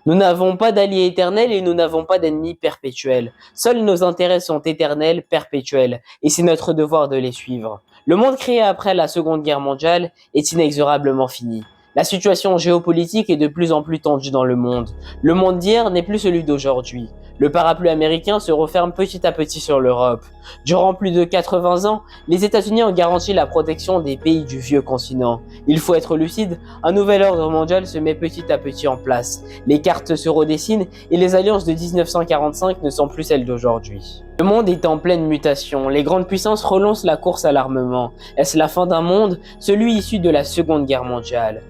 Nous n'avons pas d'alliés éternels et nous n'avons pas d'ennemis perpétuels. Seuls nos intérêts sont éternels, perpétuels, et c'est notre devoir de les suivre. Le monde créé après la Seconde Guerre mondiale est inexorablement fini. La situation géopolitique est de plus en plus tendue dans le monde. Le monde d'hier n'est plus celui d'aujourd'hui. Le parapluie américain se referme petit à petit sur l'Europe. Durant plus de 80 ans, les États-Unis ont garanti la protection des pays du vieux continent. Il faut être lucide, un nouvel ordre mondial se met petit à petit en place. Les cartes se redessinent et les alliances de 1945 ne sont plus celles d'aujourd'hui. Le monde est en pleine mutation, les grandes puissances relancent la course à l'armement. Est-ce la fin d'un monde? Celui issu de la Seconde Guerre mondiale.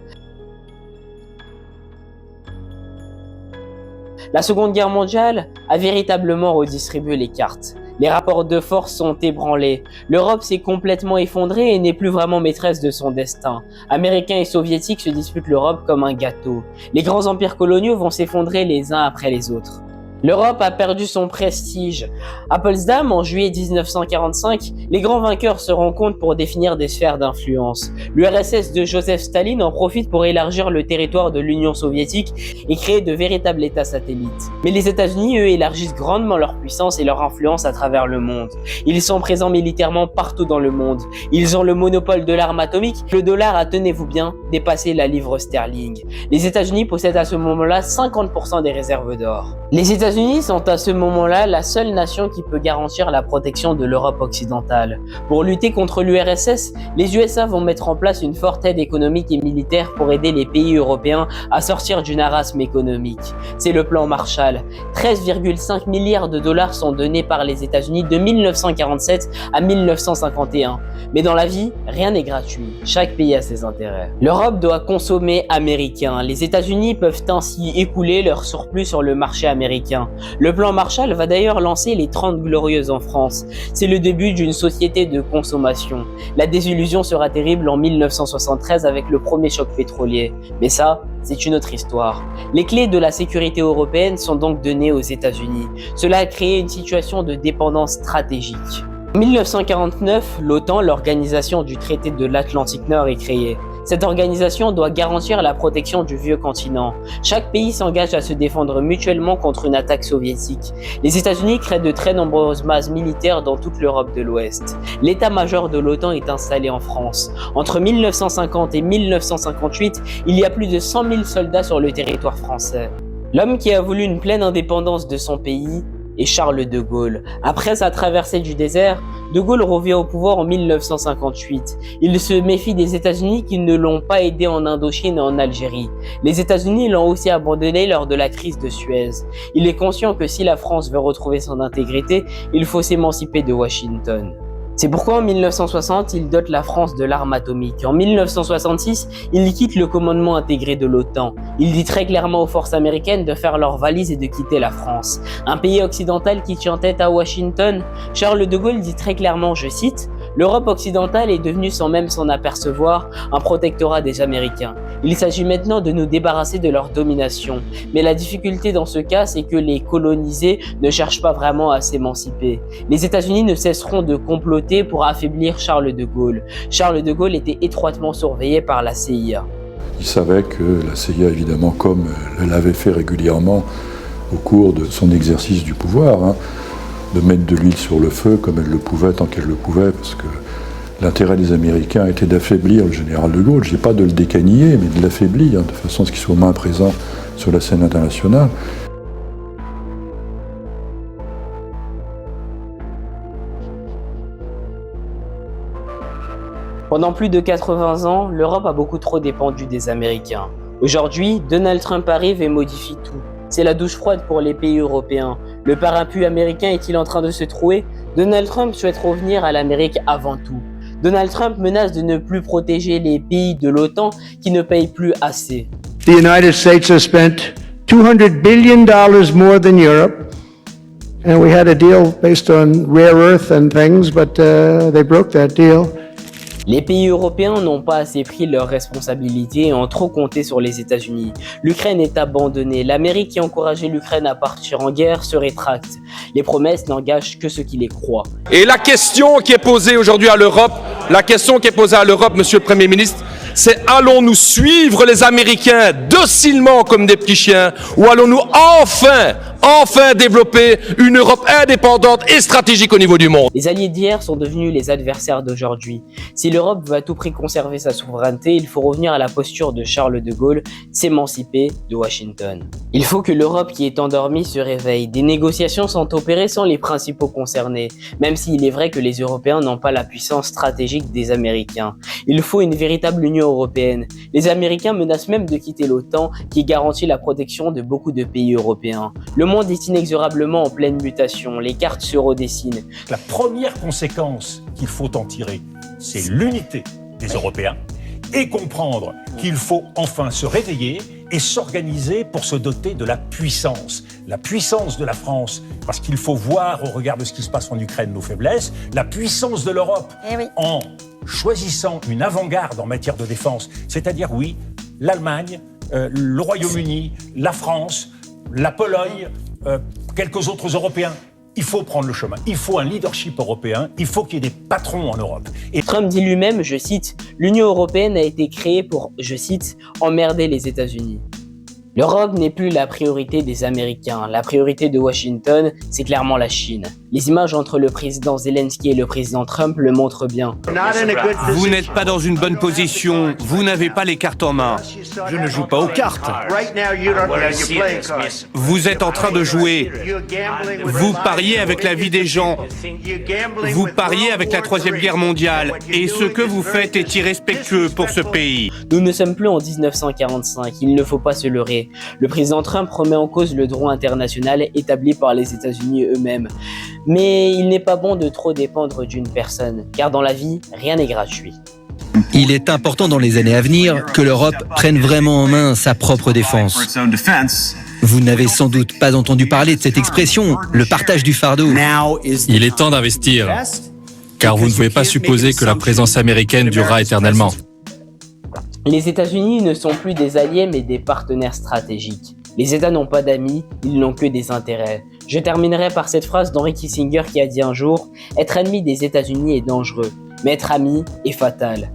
La Seconde Guerre mondiale a véritablement redistribué les cartes. Les rapports de force sont ébranlés. L'Europe s'est complètement effondrée et n'est plus vraiment maîtresse de son destin. Américains et soviétiques se disputent l'Europe comme un gâteau. Les grands empires coloniaux vont s'effondrer les uns après les autres. L'Europe a perdu son prestige. À Potsdam, en juillet 1945, les grands vainqueurs se rencontrent pour définir des sphères d'influence. L'URSS de Joseph Staline en profite pour élargir le territoire de l'Union soviétique et créer de véritables États satellites. Mais les États-Unis, eux, élargissent grandement leur puissance et leur influence à travers le monde. Ils sont présents militairement partout dans le monde. Ils ont le monopole de l'arme atomique. Le dollar a, tenez-vous bien, dépassé la livre sterling. Les États-Unis possèdent à ce moment-là 50% des réserves d'or. Les États-Unis sont à ce moment-là la seule nation qui peut garantir la protection de l'Europe occidentale. Pour lutter contre l'URSS, les USA vont mettre en place une forte aide économique et militaire pour aider les pays européens à sortir du marasme économique. C'est le plan Marshall. 13,5 milliards de dollars sont donnés par les États-Unis de 1947 à 1951. Mais dans la vie, rien n'est gratuit. Chaque pays a ses intérêts. L'Europe doit consommer américain. Les États-Unis peuvent ainsi écouler leur surplus sur le marché américain. Le plan Marshall va d'ailleurs lancer les 30 Glorieuses en France. C'est le début d'une société de consommation. La désillusion sera terrible en 1973 avec le premier choc pétrolier. Mais ça, c'est une autre histoire. Les clés de la sécurité européenne sont donc données aux États-Unis. Cela a créé une situation de dépendance stratégique. En 1949, l'OTAN, l'organisation du traité de l'Atlantique Nord, est créée. Cette organisation doit garantir la protection du vieux continent. Chaque pays s'engage à se défendre mutuellement contre une attaque soviétique. Les États-Unis créent de très nombreuses bases militaires dans toute l'Europe de l'Ouest. L'état-major de l'OTAN est installé en France. Entre 1950 et 1958, il y a plus de 100 000 soldats sur le territoire français. L'homme qui a voulu une pleine indépendance de son pays est Charles de Gaulle. Après sa traversée du désert, de Gaulle revient au pouvoir en 1958. Il se méfie des États-Unis qui ne l'ont pas aidé en Indochine et en Algérie. Les États-Unis l'ont aussi abandonné lors de la crise de Suez. Il est conscient que si la France veut retrouver son intégrité, il faut s'émanciper de Washington. C'est pourquoi en 1960, il dote la France de l'arme atomique. En 1966, il quitte le commandement intégré de l'OTAN. Il dit très clairement aux forces américaines de faire leurs valises et de quitter la France. Un pays occidental qui tient tête à Washington, Charles de Gaulle dit très clairement, je cite, « L'Europe occidentale est devenue sans même s'en apercevoir un protectorat des Américains. Il s'agit maintenant de nous débarrasser de leur domination. Mais la difficulté dans ce cas, c'est que les colonisés ne cherchent pas vraiment à s'émanciper. Les États-Unis ne cesseront de comploter pour affaiblir Charles de Gaulle. Charles de Gaulle était étroitement surveillé par la CIA. » Il savait que la CIA, évidemment, comme elle l'avait fait régulièrement au cours de son exercice du pouvoir, de mettre de l'huile sur le feu comme elle le pouvait, tant qu'elle le pouvait, parce que l'intérêt des Américains était d'affaiblir le général de Gaulle. Je ne dis pas de le décaniller, mais de l'affaiblir, de façon à ce qu'il soit moins présent sur la scène internationale. Pendant plus de 80 ans, l'Europe a beaucoup trop dépendu des Américains. Aujourd'hui, Donald Trump arrive et modifie tout. C'est la douche froide pour les pays européens. Le parapluie américain est-il en train de se trouer? Donald Trump souhaite revenir à l'Amérique avant tout. Donald Trump menace de ne plus protéger les pays de l'OTAN qui ne payent plus assez. The United States has spent $200 billion more than Europe. And we had a deal based on rare earth and things, but they broke that deal. Les pays européens n'ont pas assez pris leurs responsabilités et ont trop compté sur les États-Unis. L'Ukraine est abandonnée. L'Amérique qui encourageait l'Ukraine à partir en guerre se rétracte. Les promesses n'engagent que ceux qui les croient. Et la question qui est posée aujourd'hui à l'Europe, monsieur le Premier ministre, c'est allons-nous suivre les Américains docilement comme des petits chiens ou allons-nous enfin développer une Europe indépendante et stratégique au niveau du monde? Les alliés d'hier sont devenus les adversaires d'aujourd'hui. Si l'Europe veut à tout prix conserver sa souveraineté, il faut revenir à la posture de Charles de Gaulle, s'émanciper de Washington. Il faut que l'Europe qui est endormie se réveille. Des négociations sont opérées sans les principaux concernés, même s'il est vrai que les Européens n'ont pas la puissance stratégique des Américains. Il faut une véritable Union européenne. Les Américains menacent même de quitter l'OTAN qui garantit la protection de beaucoup de pays européens. Le monde est inexorablement en pleine mutation, les cartes se redessinent. La première conséquence qu'il faut en tirer, c'est l'unité des Européens et comprendre qu'il faut enfin se réveiller et s'organiser pour se doter de la puissance de la France, parce qu'il faut voir au regard de ce qui se passe en Ukraine nos faiblesses, la puissance de l'Europe en choisissant une avant-garde en matière de défense, c'est-à-dire l'Allemagne, le Royaume-Uni, la France, la Pologne, quelques autres Européens. Il faut prendre le chemin, il faut un leadership européen, il faut qu'il y ait des patrons en Europe. Et Trump dit lui-même, je cite, « L'Union européenne a été créée pour, je cite, emmerder les États-Unis ». L'Europe n'est plus la priorité des Américains. La priorité de Washington, c'est clairement la Chine. Les images entre le président Zelensky et le président Trump le montrent bien. Vous n'êtes pas dans une bonne position, vous n'avez pas les cartes en main. Je ne joue pas aux cartes. Vous êtes en train de jouer. Vous pariez avec la vie des gens. Vous pariez avec la Troisième Guerre mondiale. Et ce que vous faites est irrespectueux pour ce pays. Nous ne sommes plus en 1945, il ne faut pas se leurrer. Le président Trump remet en cause le droit international établi par les États-Unis eux-mêmes. Mais il n'est pas bon de trop dépendre d'une personne, car dans la vie, rien n'est gratuit. Il est important dans les années à venir que l'Europe prenne vraiment en main sa propre défense. Vous n'avez sans doute pas entendu parler de cette expression, le partage du fardeau. Il est temps d'investir, car vous ne pouvez pas supposer que la présence américaine durera éternellement. Les États-Unis ne sont plus des alliés mais des partenaires stratégiques. Les États n'ont pas d'amis, ils n'ont que des intérêts. Je terminerai par cette phrase d'Henry Kissinger qui a dit un jour « Être ennemi des États-Unis est dangereux, mais être ami est fatal ».